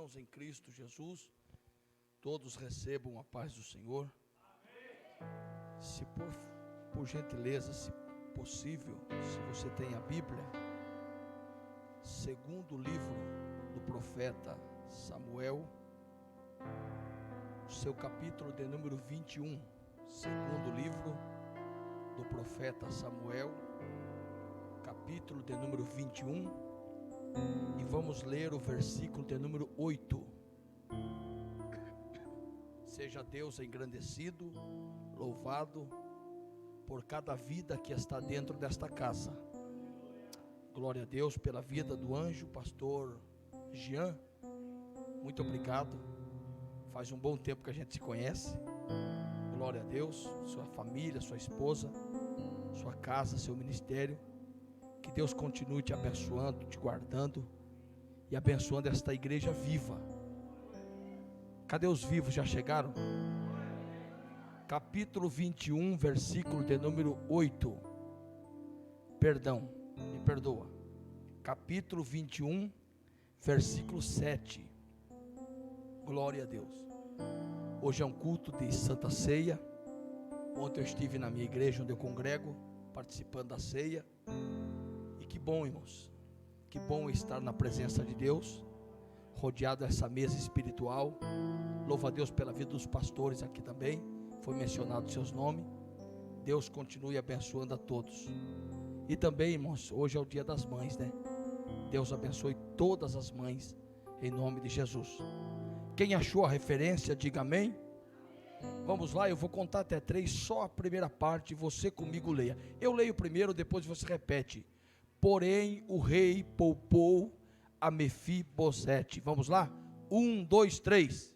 irmãos em Cristo Jesus, todos recebam a paz do Senhor. Se por gentileza, se possível, se você tem a Bíblia, segundo livro do profeta Samuel, seu capítulo de número 21, segundo livro do profeta Samuel, capítulo de número 21, e vamos ler o versículo de número 8. Seja Deus engrandecido, louvado por cada vida que está dentro desta casa. Glória a Deus pela vida do anjo, pastor Jean, muito obrigado, faz um bom tempo que a gente se conhece. Glória a Deus, sua família, sua esposa, sua casa, seu ministério. Que Deus continue te abençoando, te guardando e abençoando esta igreja viva. Cadê os vivos? Já chegaram? Capítulo 21, versículo de número 8. Perdão, me perdoa. Capítulo 21, versículo 7. Glória a Deus. Hoje é um culto de Santa Ceia. Ontem eu estive na minha igreja onde eu congrego, participando da ceia. E que bom, irmãos, que bom estar na presença de Deus, rodeado dessa mesa espiritual. Louvo a Deus pela vida dos pastores aqui também, foi mencionado seus nomes. Deus continue abençoando a todos. E também, irmãos, hoje é o dia das mães, né? Deus abençoe todas as mães, em nome de Jesus. Quem achou a referência, diga amém. Vamos lá, eu vou contar até 3, só a primeira parte, você comigo leia. Eu leio primeiro, depois você repete. Porém o rei poupou a Mefibosete. Vamos lá? 1, 2, 3.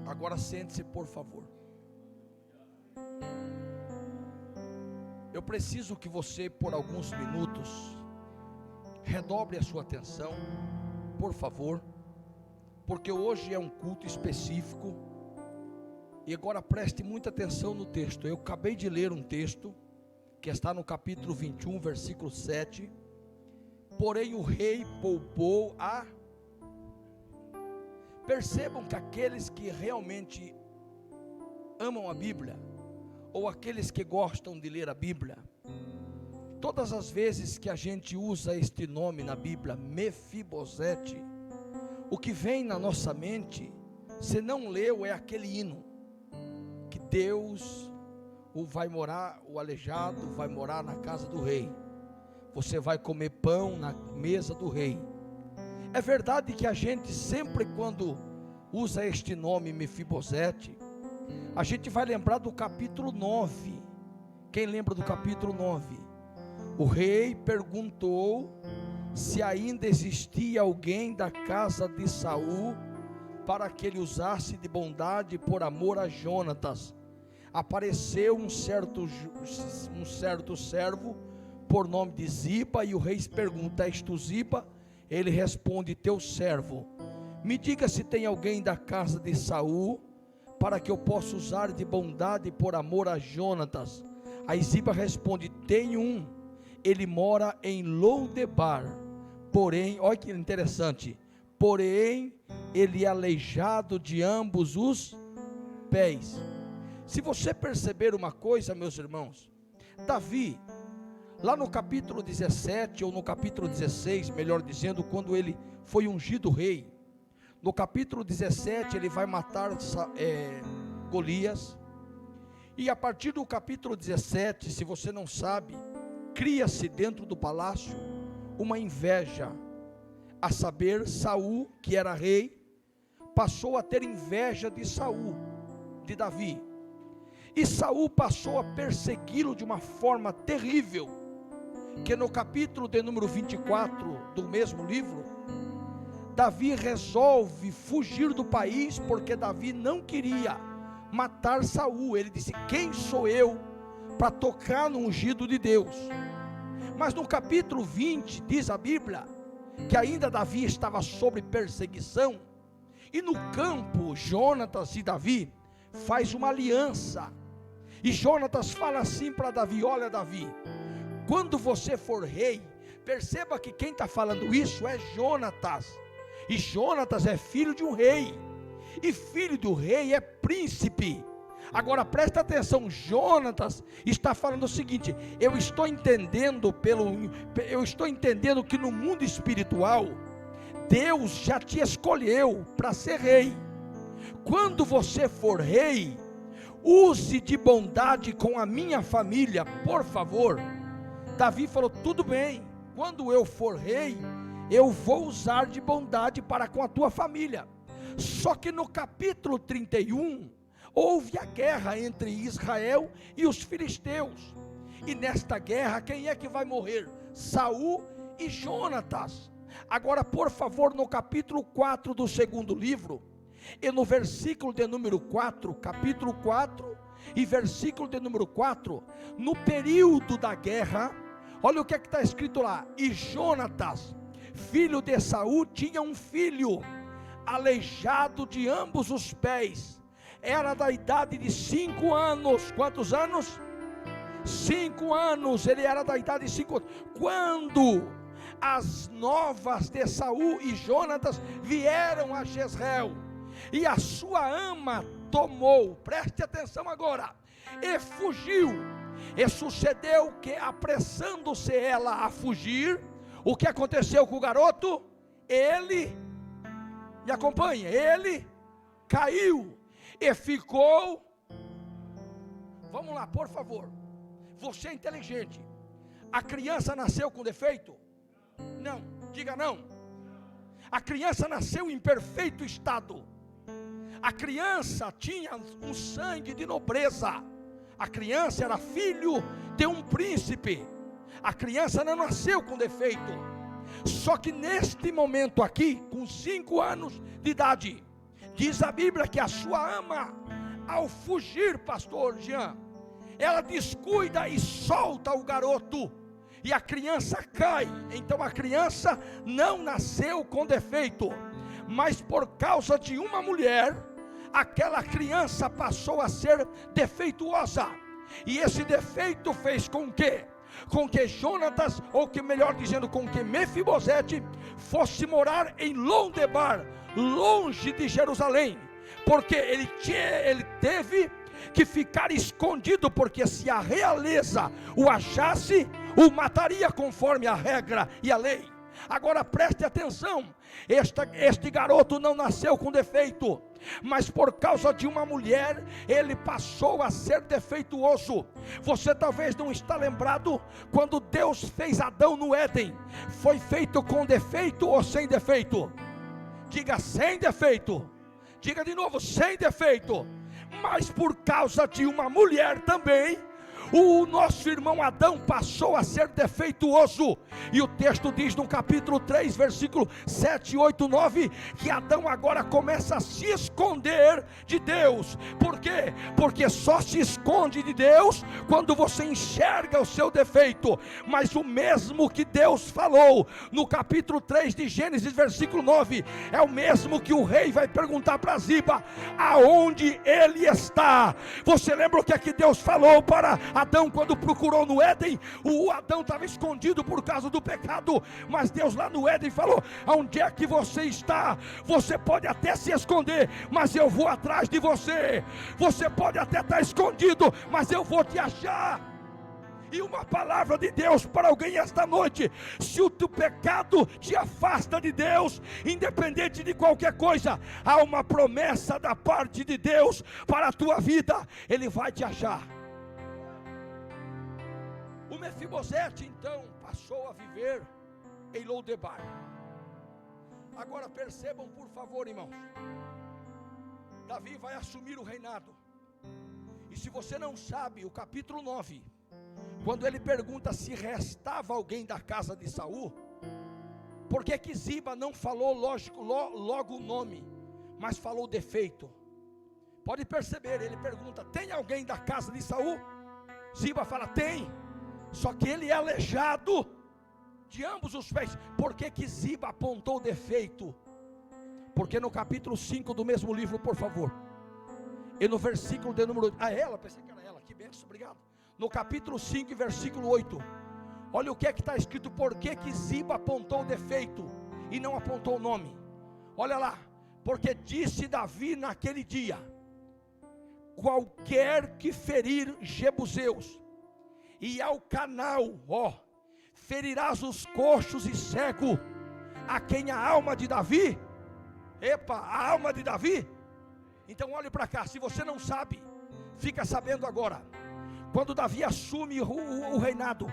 Agora sente-se, por favor. Eu preciso que você, por alguns minutos, redobre a sua atenção, por favor, porque hoje é um culto específico. E agora preste muita atenção no texto. Eu acabei de ler um texto que está no capítulo 21, versículo 7. Porém o rei poupou a... Percebam que aqueles que realmente amam a Bíblia, ou aqueles que gostam de ler a Bíblia, todas as vezes que a gente usa este nome na Bíblia, Mefibosete, o que vem na nossa mente, se não leu, é aquele hino, que Deus o aleijado vai morar na casa do rei, você vai comer pão na mesa do rei. É verdade que a gente sempre, quando usa este nome Mefibosete, a gente vai lembrar do capítulo 9. Quem lembra do capítulo 9? O rei perguntou se ainda existia alguém da casa de Saul para que ele usasse de bondade por amor a Jonatas. Apareceu um certo servo por nome de Ziba, e o rei pergunta: és tu Ziba? Ele responde: teu servo. Me diga se tem alguém da casa de Saul para que eu possa usar de bondade por amor a Jonatas. Aí Ziba responde: tem um, ele mora em Lodebar, porém, olha que interessante, porém ele é aleijado de ambos os pés. Se você perceber uma coisa, meus irmãos, Davi, lá no capítulo 17, ou no capítulo 16, melhor dizendo, quando ele foi ungido rei, no capítulo 17 ele vai matar Golias, e a partir do capítulo 17, se você não sabe, cria-se dentro do palácio uma inveja, a saber, Saul, que era rei, passou a ter inveja de Saul, de Davi, e Saul passou a persegui-lo de uma forma terrível, que no capítulo de número 24 do mesmo livro, Davi resolve fugir do país, porque Davi não queria matar Saul. Ele disse: quem sou eu para tocar no ungido de Deus? Mas no capítulo 20 diz a Bíblia que ainda Davi estava sob perseguição, e no campo Jonatas e Davi faz uma aliança, e Jonatas fala assim para Davi: olha Davi, quando você for rei, Perceba que quem está falando isso é Jonatas. E Jonatas é filho de um rei. E filho do rei é príncipe. Agora presta atenção, Jonatas está falando o seguinte: eu estou entendendo que no mundo espiritual Deus já te escolheu para ser rei. Quando você for rei, use de bondade com a minha família, por favor. Davi falou: tudo bem, quando eu for rei, eu vou usar de bondade para com a tua família. Só que no capítulo 31, houve a guerra entre Israel e os filisteus. E nesta guerra, quem é que vai morrer? Saul e Jonatas. Agora, por favor, no capítulo 4 do segundo livro, e no versículo de número 4, capítulo 4 e versículo de número 4, no período da guerra, olha o que é que está escrito lá: e Jonatas, filho de Saul, tinha um filho, aleijado de ambos os pés, era da idade de 5 anos, quantos anos? 5 anos, ele era da idade de 5 anos, quando as novas de Saul e Jonatas vieram a Jezreel, e a sua ama tomou, preste atenção agora, e fugiu, e sucedeu que, apressando-se ela a fugir, o que aconteceu com o garoto? Ele, me acompanha, ele caiu, e ficou, vamos lá, por favor, você é inteligente, a criança nasceu com defeito? Não, diga não. A criança nasceu em perfeito estado. A criança tinha um sangue de nobreza. A criança era filho de um príncipe. A criança não nasceu com defeito. Só que neste momento aqui, com 5 anos de idade, diz a Bíblia que a sua ama, ao fugir, pastor Jean, ela descuida e solta o garoto, e a criança cai. Então a criança não nasceu com defeito, mas por causa de uma mulher, aquela criança passou a ser defeituosa, e esse defeito fez com que Jonatas, ou que melhor dizendo, com que Mefibosete fosse morar em Lodebar, longe de Jerusalém, porque ele teve que ficar escondido, porque se a realeza o achasse, o mataria conforme a regra e a lei. Agora preste atenção, este garoto não nasceu com defeito, mas por causa de uma mulher, ele passou a ser defeituoso. Você talvez não está lembrado, quando Deus fez Adão no Éden, foi feito com defeito ou sem defeito? Diga sem defeito, diga de novo, sem defeito. Mas por causa de uma mulher também, o nosso irmão Adão passou a ser defeituoso, e o texto diz no capítulo 3, versículo 7, 8, 9, que Adão agora começa a se esconder de Deus. Por quê? Porque só se esconde de Deus quando você enxerga o seu defeito. Mas o mesmo que Deus falou no capítulo 3 de Gênesis, versículo 9, é o mesmo que o rei vai perguntar para Ziba: aonde ele está? Você lembra o que é que Deus falou para Adão quando procurou no Éden? O Adão estava escondido por causa do pecado, mas Deus lá no Éden falou: aonde é que você está? Você pode até se esconder, mas eu vou atrás de você. Você pode até estar escondido, mas eu vou te achar. E uma palavra de Deus para alguém esta noite: se o teu pecado te afasta de Deus, independente de qualquer coisa, há uma promessa da parte de Deus para a tua vida, Ele vai te achar. O Mefibosete então passou a viver em Lodebar. Agora percebam, por favor, irmãos, Davi vai assumir o reinado. E se você não sabe, o capítulo 9, quando ele pergunta se restava alguém da casa de Saul, por que Ziba não falou logo o nome, mas falou defeito? Pode perceber, ele pergunta: tem alguém da casa de Saul? Ziba fala: tem. Só que ele é aleijado de ambos os pés. Por que Ziba apontou defeito? Porque no capítulo 5 do mesmo livro, por favor, e no versículo de número... pensei que era ela, que benção, obrigado. No capítulo 5 e versículo 8, Olha o que é que está escrito, por que Ziba apontou o defeito e não apontou o nome. Olha lá, porque disse Davi naquele dia: qualquer que ferir Jebuseus, e ao canal, ferirás os coxos e cego, a quem a alma de Davi, a alma de Davi. Então olhe para cá, se você não sabe, fica sabendo agora. Quando Davi assume o reinado,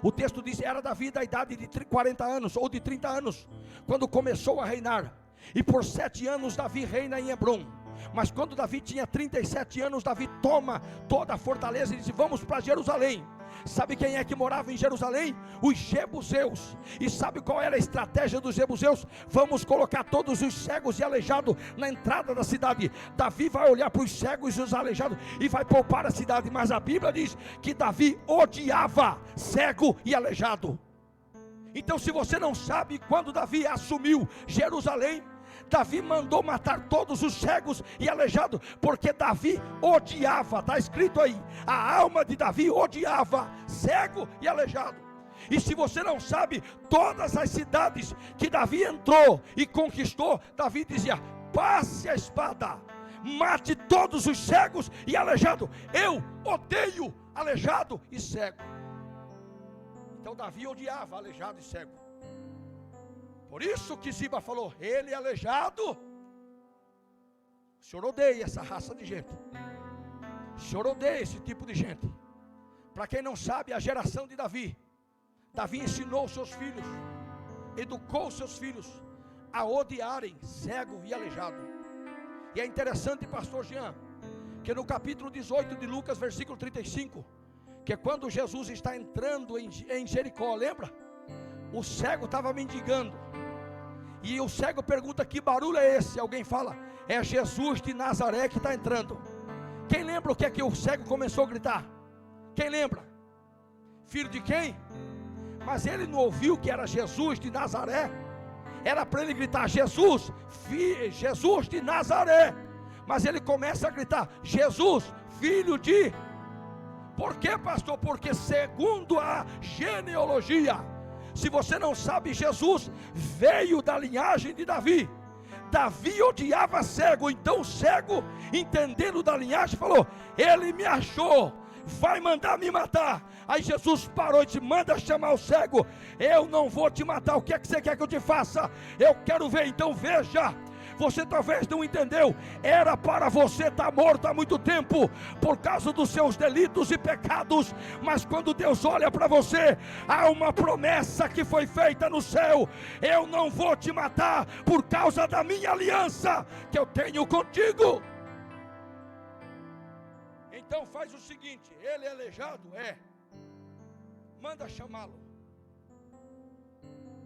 o texto diz, era Davi da idade de 40 anos, ou de 30 anos, quando começou a reinar, e por 7 anos Davi reina em Hebrom. Mas quando Davi tinha 37 anos, Davi toma toda a fortaleza e diz, vamos para Jerusalém. Sabe quem é que morava em Jerusalém? Os jebuseus. E sabe qual era a estratégia dos jebuseus? Vamos colocar todos os cegos e aleijados na entrada da cidade. Davi vai olhar para os cegos e os aleijados e vai poupar a cidade. Mas a Bíblia diz que Davi odiava cego e aleijado. Então, se você não sabe, quando Davi assumiu Jerusalém, Davi mandou matar todos os cegos e aleijados, porque Davi odiava, está escrito aí, a alma de Davi odiava cego e aleijado. E se você não sabe, todas as cidades que Davi entrou e conquistou, Davi dizia, passe a espada, mate todos os cegos e aleijados, eu odeio aleijado e cego. Então Davi odiava aleijado e cego. Por isso que Ziba falou, ele é aleijado. O Senhor odeia essa raça de gente. O Senhor odeia esse tipo de gente. Para quem não sabe, a geração de Davi, Davi ensinou seus filhos, educou seus filhos a odiarem cego e aleijado. E é interessante, pastor Jean, que no capítulo 18 de Lucas, versículo 35, que é quando Jesus está entrando em Jericó, lembra? O cego estava mendigando, e o cego pergunta, que barulho é esse? Alguém fala, é Jesus de Nazaré que está entrando. Quem lembra o que é que o cego começou a gritar? Quem lembra? Filho de quem? Mas ele não ouviu que era Jesus de Nazaré. Era para ele gritar, Jesus de Nazaré. Mas ele começa a gritar, Jesus, filho de... Por quê, pastor? Porque segundo a genealogia, se você não sabe, Jesus veio da linhagem de Davi. Davi odiava cego, então o cego, entendendo da linhagem, falou, ele me achou, vai mandar me matar. Aí Jesus parou e disse, manda chamar o cego. Eu não vou te matar, o que é que você quer que eu te faça? Eu quero ver, então veja. Você talvez não entendeu, era para você estar morto há muito tempo, por causa dos seus delitos e pecados, mas quando Deus olha para você, há uma promessa que foi feita no céu, eu não vou te matar, por causa da minha aliança, que eu tenho contigo. Então faz o seguinte, ele é aleijado? Manda chamá-lo.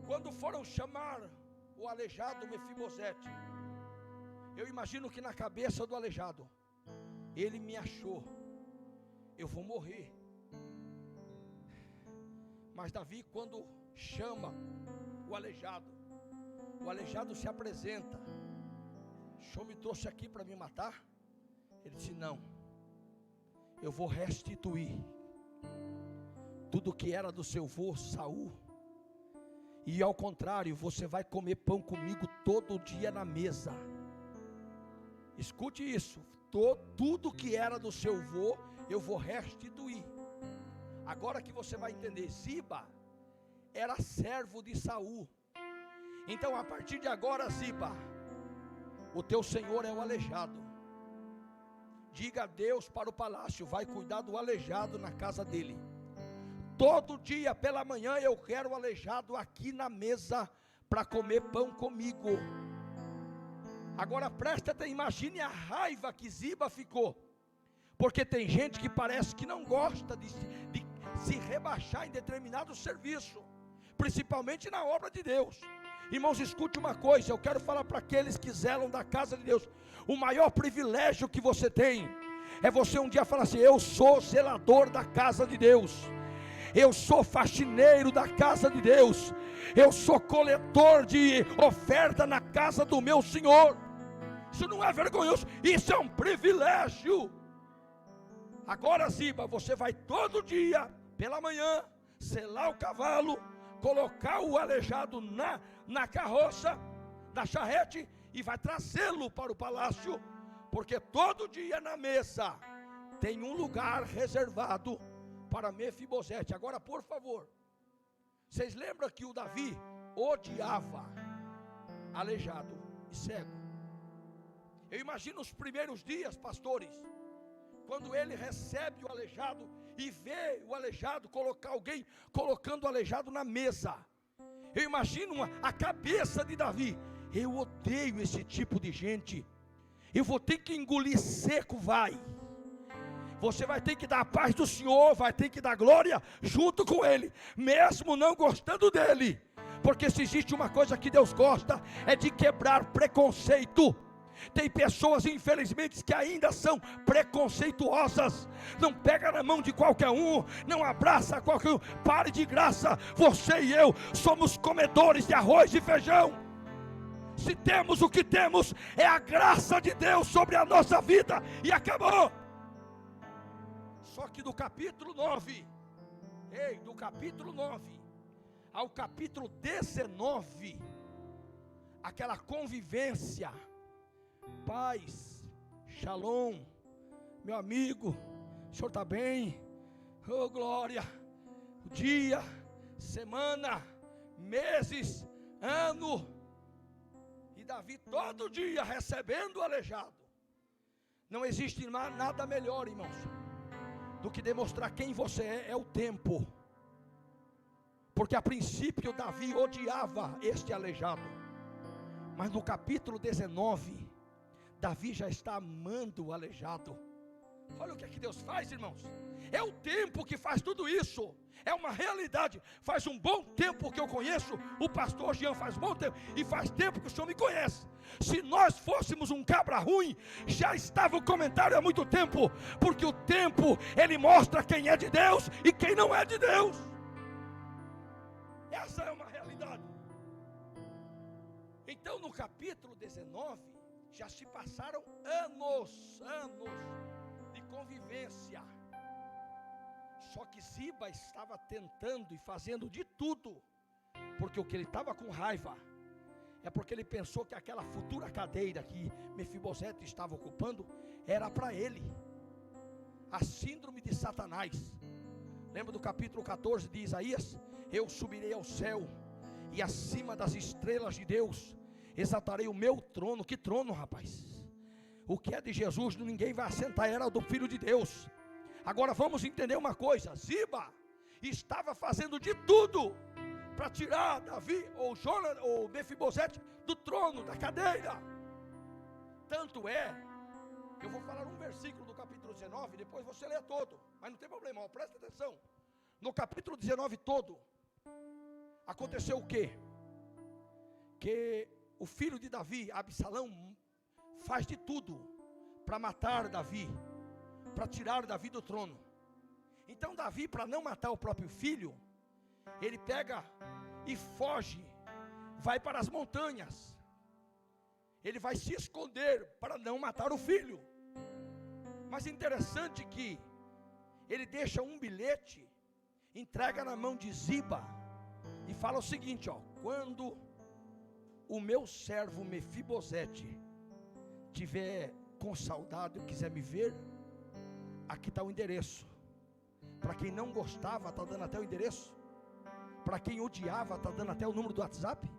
Quando foram chamar o aleijado Mefibosete, eu imagino que na cabeça do aleijado, ele me achou, eu vou morrer. Mas Davi, quando chama o aleijado se apresenta, o Senhor me trouxe aqui para me matar? Ele disse, não, eu vou restituir tudo que era do seu avô Saul, e ao contrário, você vai comer pão comigo todo dia na mesa. Escute isso, tudo que era do seu avô, eu vou restituir. Agora que você vai entender, Ziba era servo de Saul. Então a partir de agora, Ziba, o teu senhor é o aleijado. Diga a Deus para o palácio, vai cuidar do aleijado na casa dele. Todo dia pela manhã eu quero o aleijado aqui na mesa para comer pão comigo. Agora presta atenção, imagine a raiva que Ziba ficou, porque tem gente que parece que não gosta de se rebaixar em determinado serviço, principalmente na obra de Deus. Irmãos, escute uma coisa, eu quero falar para aqueles que zelam da casa de Deus, o maior privilégio que você tem, é você um dia falar assim, eu sou zelador da casa de Deus, eu sou faxineiro da casa de Deus, eu sou coletor de oferta na casa do meu Senhor. Isso não é vergonhoso, isso é um privilégio. Agora, Ziba, você vai todo dia, pela manhã, selar o cavalo, colocar o aleijado na carroça, na charrete, e vai trazê-lo para o palácio, porque todo dia na mesa tem um lugar reservado para Mefibosete. Agora, por favor, vocês lembram que o Davi odiava aleijado e cego? Eu imagino os primeiros dias, pastores, quando ele recebe o aleijado e vê o aleijado, colocar alguém colocando o aleijado na mesa. Eu imagino a cabeça de Davi: eu odeio esse tipo de gente, eu vou ter que engolir seco. Você vai ter que dar a paz do Senhor, vai ter que dar glória junto com ele, mesmo não gostando dele, porque se existe uma coisa que Deus gosta, é de quebrar preconceito. Tem pessoas, infelizmente, que ainda são preconceituosas. Não pega na mão de qualquer um, não abraça qualquer um. Pare de graça. Você e eu somos comedores de arroz e feijão. Se temos o que temos, é a graça de Deus sobre a nossa vida, e acabou. Só que do capítulo 9, do capítulo 9 ao capítulo 19, aquela convivência, paz, shalom, meu amigo, o senhor está bem? Oh glória, dia, semana, meses, ano, e Davi todo dia recebendo o aleijado. Não existe nada melhor, irmãos, do que demonstrar quem você é o tempo. Porque a princípio Davi odiava este aleijado, mas no capítulo 19, Davi já está amando o aleijado. Olha o que é que Deus faz, irmãos. É o tempo que faz tudo isso. É uma realidade. Faz um bom tempo que eu conheço o pastor Jean, faz bom tempo, e faz tempo que o senhor me conhece. Se nós fôssemos um cabra ruim, já estava o comentário há muito tempo, porque o tempo, ele mostra quem é de Deus e quem não é de Deus. Essa é uma realidade. Então no capítulo 19, já se passaram anos de convivência. Só que Ziba estava tentando e fazendo de tudo, porque o que ele estava com raiva é porque ele pensou que aquela futura cadeira que Mefibosete estava ocupando era para ele. A síndrome de Satanás. Lembra do capítulo 14 de Isaías? Eu subirei ao céu, e acima das estrelas de Deus exaltarei o meu trono. Que trono, rapaz? O que é de Jesus, ninguém vai assentar, era do Filho de Deus. Agora vamos entender uma coisa: Ziba estava fazendo de tudo para tirar Davi ou Mefibosete do trono, da cadeira. Tanto é, eu vou falar um versículo do capítulo 19, depois você lê todo, mas não tem problema, presta atenção. No capítulo 19 todo, aconteceu o quê? Que o filho de Davi, Absalão, faz de tudo para matar Davi, para tirar Davi do trono. Então Davi, para não matar o próprio filho, ele pega e foge, vai para as montanhas. Ele vai se esconder para não matar o filho. Mas interessante que ele deixa um bilhete, entrega na mão de Ziba e fala o seguinte: quando o meu servo Mefibosete tiver com saudade e quiser me ver, aqui está o endereço. Para quem não gostava, está dando até o endereço. Para quem odiava, está dando até o número do WhatsApp.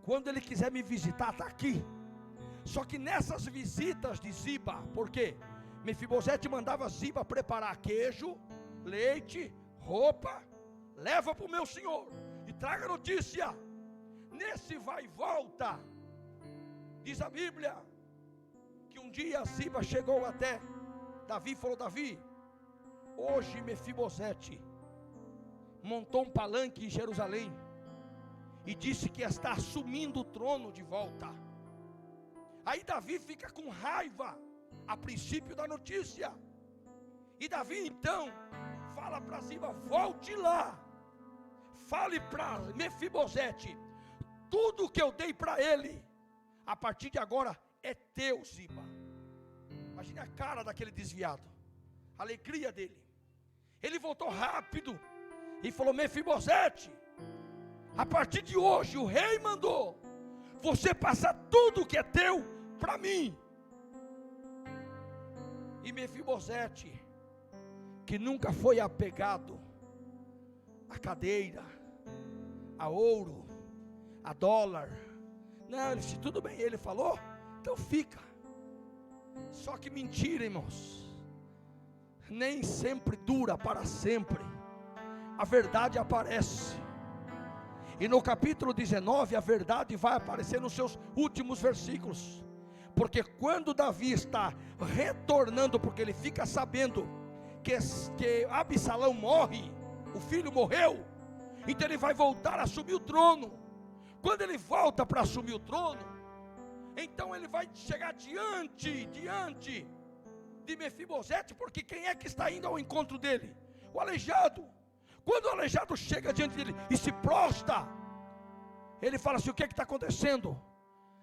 Quando ele quiser me visitar, está aqui. Só que nessas visitas de Ziba, por quê? Mefibosete mandava Ziba preparar queijo, leite, roupa. Leva para o meu senhor e traga notícia. Nesse vai e volta, diz a Bíblia, que um dia Ziba chegou até Davi e falou: Davi, hoje Mefibosete montou um palanque em Jerusalém e disse que está assumindo o trono de volta. Aí Davi fica com raiva a princípio da notícia, e Davi então fala para Ziba: volte lá, fale para Mefibosete, tudo que eu dei para ele, a partir de agora é teu, Ziba. Imagine a cara daquele desviado, a alegria dele. Ele voltou rápido, e falou: Mefibosete, a partir de hoje o rei mandou você passar tudo que é teu para mim. E Mefibosete, que nunca foi apegado a cadeira, a ouro, a dólar, não, ele disse: tudo bem, ele falou, então fica. Só que mentira, irmãos, nem sempre dura para sempre. A verdade aparece, e no capítulo 19 a verdade vai aparecer nos seus últimos versículos. Porque quando Davi está retornando, porque ele fica sabendo que Absalão morre, o filho morreu, então ele vai voltar a assumir o trono. Quando ele volta para assumir o trono, então ele vai chegar diante de Mefibosete, porque quem é que está indo ao encontro dele? O aleijado. Quando o aleijado chega diante dele e se prostra, ele fala assim: o que está acontecendo?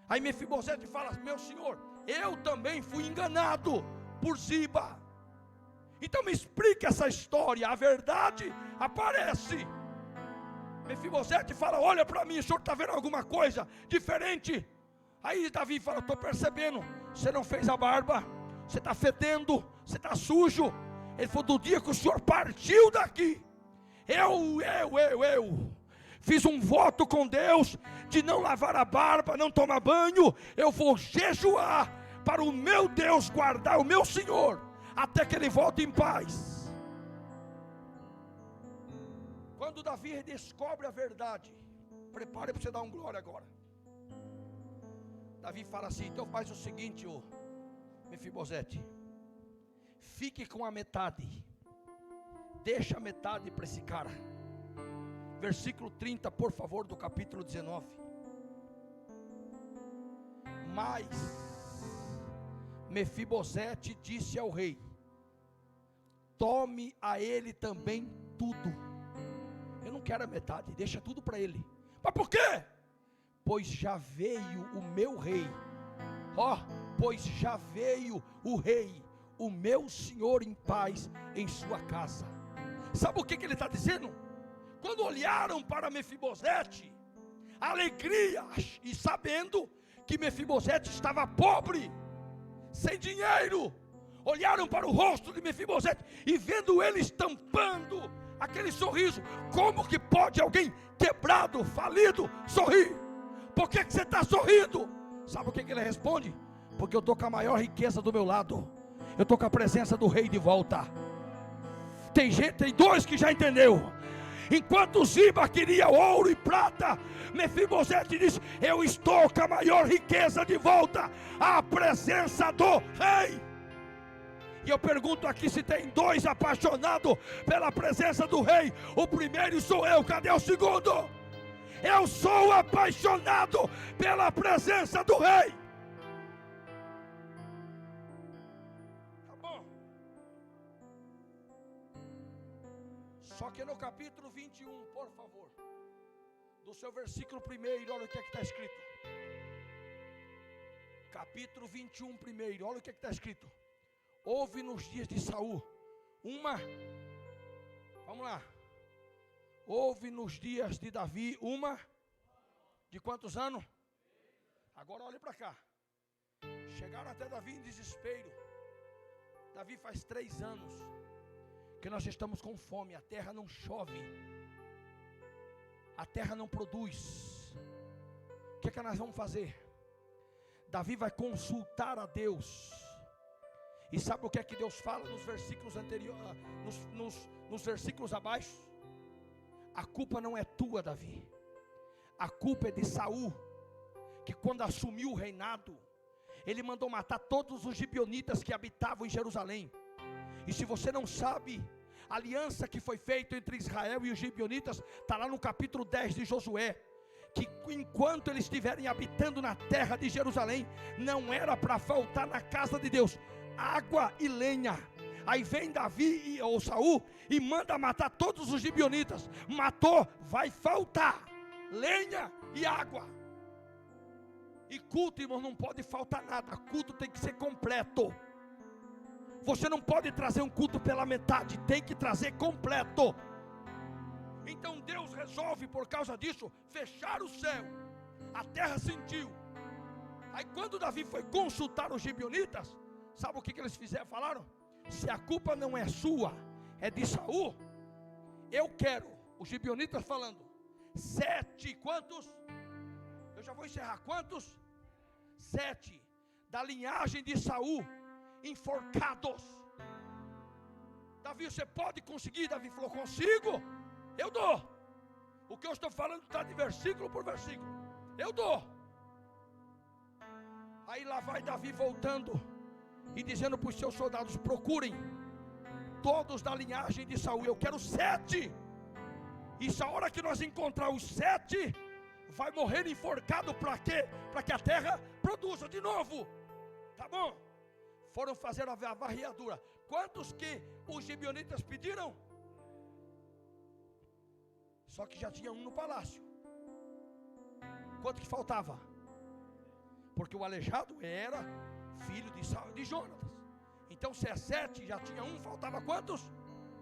Aí Mefibosete fala: meu senhor, eu também fui enganado por Ziba. Então me explique essa história. A verdade aparece. Mefibosete fala: olha para mim, o senhor está vendo alguma coisa diferente? Aí Davi fala: estou percebendo, você não fez a barba, você está fedendo, você está sujo. Ele falou: do dia que o senhor partiu daqui, eu fiz um voto com Deus de não lavar a barba, não tomar banho. Eu vou jejuar para o meu Deus guardar o meu senhor até que ele volte em paz. Quando Davi descobre a verdade, prepare para você dar um glória agora. Davi fala assim: então faz o seguinte, ô Mefibosete, fique com a metade, deixa a metade para esse cara. Versículo 30, por favor, do capítulo 19. Mas Mefibosete disse ao rei: tome a ele também tudo. Eu não quero a metade, deixa tudo para ele. Mas por quê? Pois já veio o meu rei. Pois já veio o rei, o meu senhor, em paz em sua casa. Sabe o que ele está dizendo? Quando olharam para Mefibosete, a alegria, e sabendo que Mefibosete estava pobre, sem dinheiro, olharam para o rosto de Mefibosete e vendo ele estampando aquele sorriso. Como que pode alguém quebrado, falido, sorrir? Por que você está sorrindo? Sabe o que ele responde? Porque eu estou com a maior riqueza do meu lado, eu estou com a presença do rei de volta. Tem dois que já entendeu. Enquanto Ziba queria ouro e prata, Mefibosete disse: eu estou com a maior riqueza de volta, a presença do rei. E eu pergunto aqui se tem dois apaixonados pela presença do rei. O primeiro sou eu, cadê o segundo? Eu sou apaixonado pela presença do rei. Tá bom. Só que no capítulo 21, por favor, do seu versículo 1, olha o que está escrito. Capítulo 21, 1, olha o que está escrito. Houve nos dias de Saul vamos lá. Houve nos dias de Davi de quantos anos? Agora olhe para cá. Chegaram até Davi em desespero. Davi faz 3 anos que nós estamos com fome, a terra não chove, a terra não produz. O que nós vamos fazer? Davi vai consultar a Deus. E sabe o que é que Deus fala nos versículos anteriores, nos versículos abaixo? A culpa não é tua, Davi. A culpa é de Saul, que quando assumiu o reinado, ele mandou matar todos os gibeonitas que habitavam em Jerusalém. E se você não sabe, a aliança que foi feita entre Israel e os gibeonitas está lá no capítulo 10 de Josué. Que enquanto eles estiverem habitando na terra de Jerusalém, não era para faltar na casa de Deus água e lenha. Aí vem Davi ou Saul e manda matar todos os gibeonitas. Matou, vai faltar lenha e água. E culto, irmão, não pode faltar nada. Culto tem que ser completo. Você não pode trazer um culto pela metade, tem que trazer completo. Então Deus resolve, por causa disso, fechar o céu. A terra sentiu. Aí quando Davi foi consultar os gibeonitas, sabe o que eles fizeram? Falaram: se a culpa não é sua, é de Saul, eu quero, os gibeonitas falando, 7, quantos? Eu já vou encerrar, quantos? 7, da linhagem de Saul, enforcados. Davi, você pode conseguir? Davi falou: consigo, eu dou. O que eu estou falando está de versículo por versículo, eu dou. Aí lá vai Davi voltando e dizendo para os seus soldados: procurem todos da linhagem de Saul, eu quero 7. Isso, a hora que nós encontrar os 7, vai morrer enforcado. Para quê? Para que a terra produza de novo. Tá bom? Foram fazer a varredura. Quantos que os gibeonitas pediram? Só que já tinha um no palácio. Quanto que faltava? Porque o aleijado era filho de Jonatas. Então se é 7, já tinha um, faltava quantos?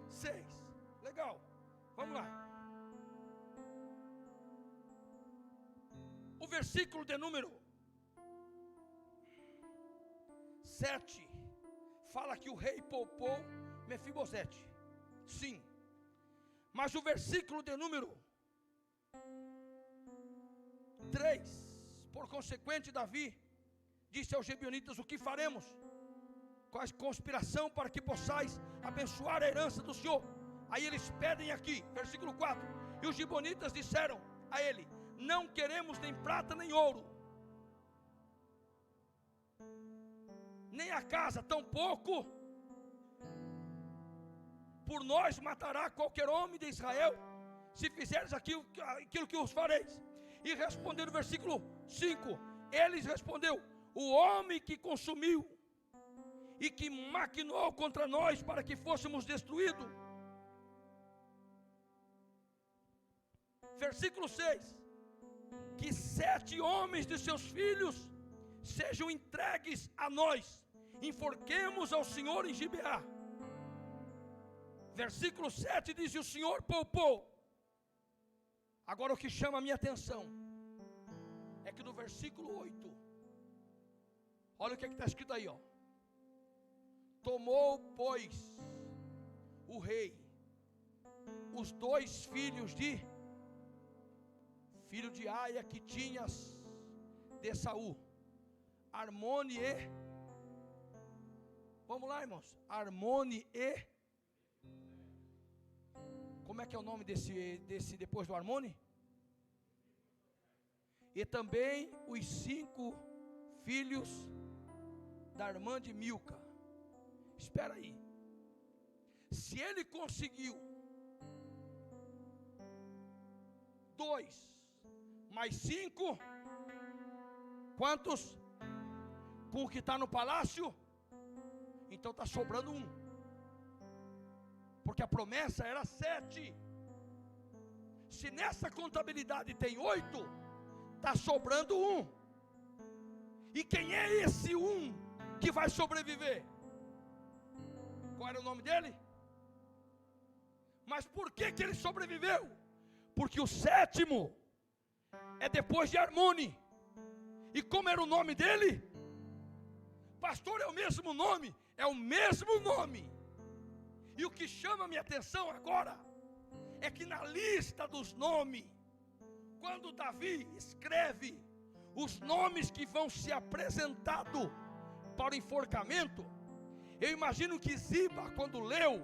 6. Legal, vamos lá. O versículo de número 7 fala que o rei poupou Mefibosete. Sim. Mas o versículo de número 3, por consequente, Davi disse aos gibeonitas: o que faremos? Qual a conspiração para que possais abençoar a herança do Senhor? Aí eles pedem aqui, versículo 4: e os gibeonitas disseram a ele: não queremos nem prata nem ouro, nem a casa, tampouco por nós matará qualquer homem de Israel, se fizeres aquilo que os fareis. E responderam, versículo 5, eles respondeu: o homem que consumiu e que maquinou contra nós para que fôssemos destruídos. Versículo 6, que 7 homens de seus filhos sejam entregues a nós, enforquemos ao Senhor em Gibeá. Versículo 7 diz: e o Senhor poupou. Agora o que chama a minha atenção é que no versículo 8, olha o que está escrito aí, ó. Tomou, pois, o rei os 2 filho de Aia, que tinhas de Saul, Armone e, vamos lá, irmãos, Armone e, como é que é o nome desse depois do Armone? E também os 5 filhos da irmã de Milca. Espera aí, se ele conseguiu 2 mais 5, quantos? Com o que está no palácio, então está sobrando 1, porque a promessa era 7. Se nessa contabilidade tem 8, está sobrando 1. E quem é esse 1 que vai sobreviver? Qual era o nome dele? Mas por que ele sobreviveu? Porque o 7º é depois de Armone. E como era o nome dele? Pastor, é o mesmo nome? É o mesmo nome. E o que chama a minha atenção agora é que na lista dos nomes, quando Davi escreve os nomes que vão ser apresentados para o enforcamento, eu imagino que Ziba, quando leu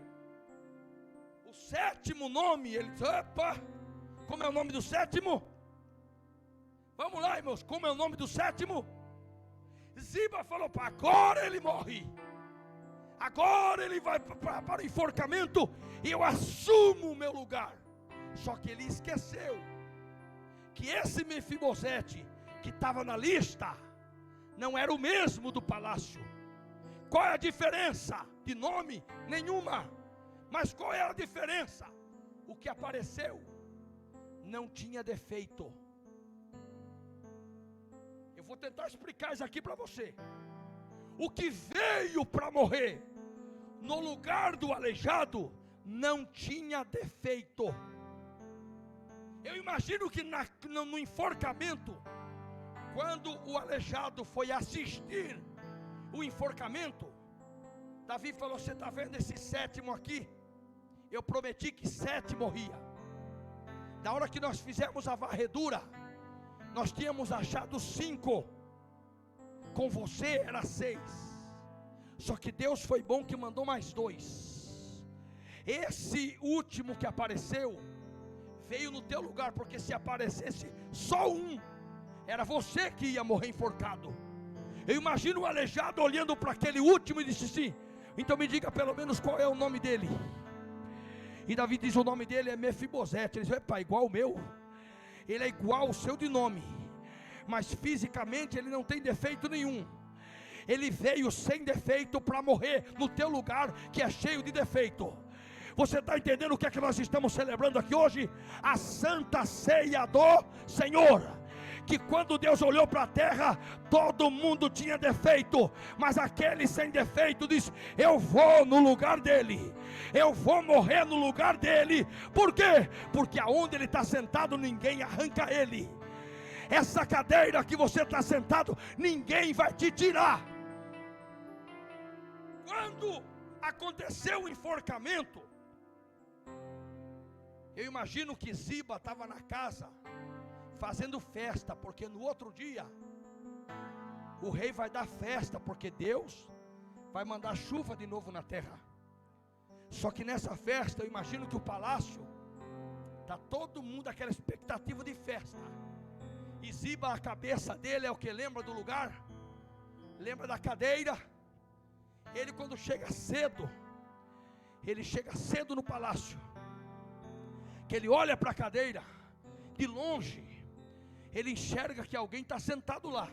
o 7º nome, ele disse: opa, como é o nome do 7º? Vamos lá, irmãos, como é o nome do 7º? Ziba falou: para agora ele morre, agora ele vai para o enforcamento e eu assumo o meu lugar. Só que ele esqueceu que esse Mefibosete que estava na lista não era o mesmo do palácio. Qual é a diferença? De nome? Nenhuma. Mas qual é a diferença? O que apareceu não tinha defeito. Eu vou tentar explicar isso aqui para você. O que veio para morrer no lugar do aleijado não tinha defeito. Eu imagino que no enforcamento, quando o aleijado foi assistir o enforcamento, Davi falou: você está vendo esse sétimo aqui? Eu prometi que 7 morria. Na hora que nós fizemos a varredura, nós tínhamos achado 5, com você era 6, só que Deus foi bom que mandou mais 2. Esse último que apareceu, veio no teu lugar, porque se aparecesse só um, era você que ia morrer enforcado. Eu imagino o aleijado olhando para aquele último e disse assim: então me diga pelo menos qual é o nome dele. E Davi diz: o nome dele é Mefibosete. Ele diz: epa, igual o meu. Ele é igual o seu de nome, mas fisicamente ele não tem defeito nenhum. Ele veio sem defeito para morrer no teu lugar, que é cheio de defeito. Você está entendendo o que é que nós estamos celebrando aqui hoje? A Santa Ceia do Senhor. Que quando Deus olhou para a terra, todo mundo tinha defeito, mas aquele sem defeito diz: eu vou no lugar dele, eu vou morrer no lugar dele. Por quê? Porque aonde ele está sentado, ninguém arranca ele. Essa cadeira que você está sentado, ninguém vai te tirar. Quando aconteceu o enforcamento, eu imagino que Ziba estava na casa fazendo festa, porque no outro dia o rei vai dar festa, porque Deus vai mandar chuva de novo na terra. Só que nessa festa, eu imagino que o palácio está todo mundo aquela expectativa de festa. E Ziba, a cabeça dele é o que lembra do lugar, lembra da cadeira. Ele, quando chega cedo, ele chega cedo no palácio, que ele olha para a cadeira, de longe ele enxerga que alguém está sentado lá.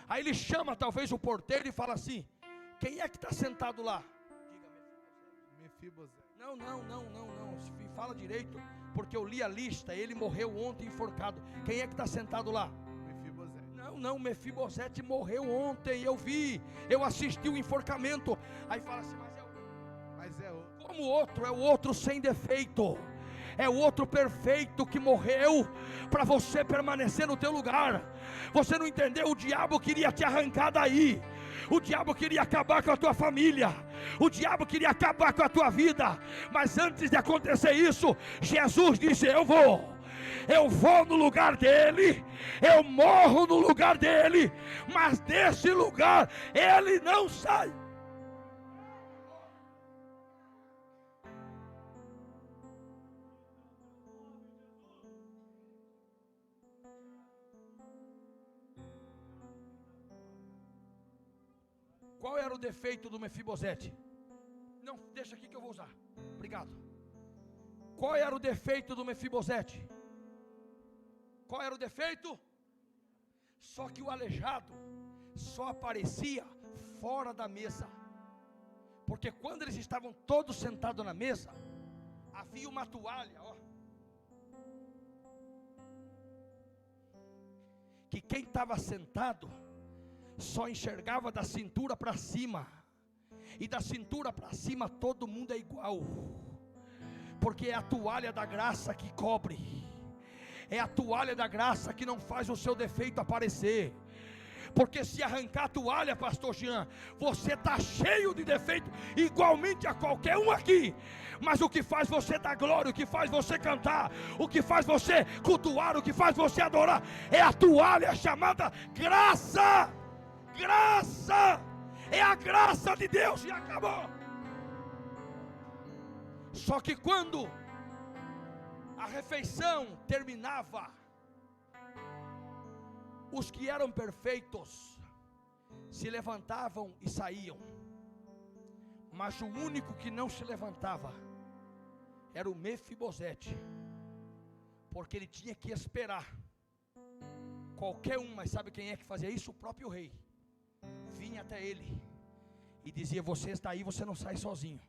Aí ele chama talvez o porteiro e fala assim: quem é que está sentado lá? Diga Mefibosete. Não, fala direito, porque eu li a lista. Ele morreu ontem enforcado. Quem é que está sentado lá? Mefibosete. Não, Mefibosete morreu ontem. Eu vi, eu assisti o enforcamento. Aí fala assim: Mas é outro. Como outro? É o outro sem defeito. É o outro perfeito que morreu para você permanecer no teu lugar. Você não entendeu? O diabo queria te arrancar daí. O diabo queria acabar com a tua família. O diabo queria acabar com a tua vida. Mas antes de acontecer isso, Jesus disse: eu vou no lugar dele, eu morro no lugar dele, mas desse lugar ele não sai. Qual era o defeito do Mefibosete? Não, deixa aqui que eu vou usar. Obrigado. Qual era o defeito do Mefibosete? Qual era o defeito? Só que o aleijado só aparecia fora da mesa. Porque quando eles estavam todos sentados na mesa, havia uma toalha, ó, que quem estava sentado só enxergava da cintura para cima, e da cintura para cima todo mundo é igual, porque é a toalha da graça que cobre, é a toalha da graça que não faz o seu defeito aparecer. Porque se arrancar a toalha, pastor Jean, você está cheio de defeito, igualmente a qualquer um aqui. Mas o que faz você dar glória, o que faz você cantar, o que faz você cultuar, o que faz você adorar, é a toalha chamada graça. Graça, é a graça de Deus, e acabou. Só que quando a refeição terminava, os que eram perfeitos se levantavam e saíam, mas o único que não se levantava era o Mefibosete, porque ele tinha que esperar qualquer um. Mas sabe quem é que fazia isso? O próprio rei vinha até ele e dizia: você está aí, você não sai sozinho,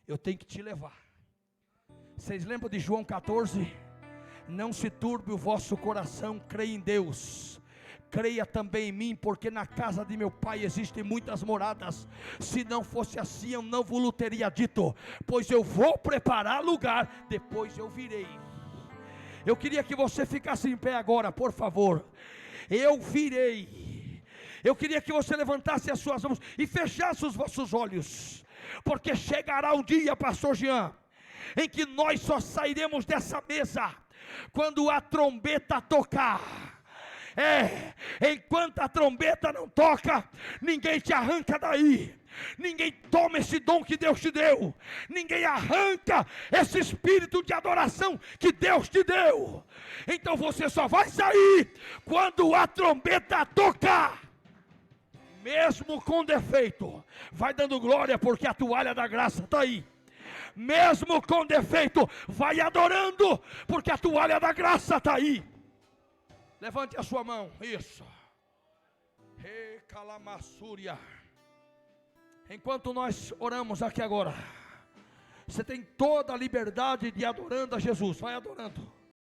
eu tenho que te levar. Vocês lembram de João 14? Não se turbe o vosso coração, creia em Deus, creia também em mim, porque na casa de meu pai existem muitas moradas. Se não fosse assim, eu não vos teria dito, pois eu vou preparar lugar, depois eu virei. Eu queria que você ficasse em pé agora, por favor. Eu virei. Eu queria que você levantasse as suas mãos e fechasse os vossos olhos, porque chegará um dia, pastor Jean, em que nós só sairemos dessa mesa quando a trombeta tocar. Enquanto a trombeta não toca, ninguém te arranca daí. Ninguém toma esse dom que Deus te deu. Ninguém arranca esse espírito de adoração que Deus te deu. Então você só vai sair quando a trombeta tocar. Mesmo com defeito, vai dando glória, porque a toalha da graça está aí. Mesmo com defeito, vai adorando, porque a toalha da graça está aí. Levante a sua mão, isso. Recalamassúria. Enquanto nós oramos aqui agora, você tem toda a liberdade de adorando a Jesus. Vai adorando.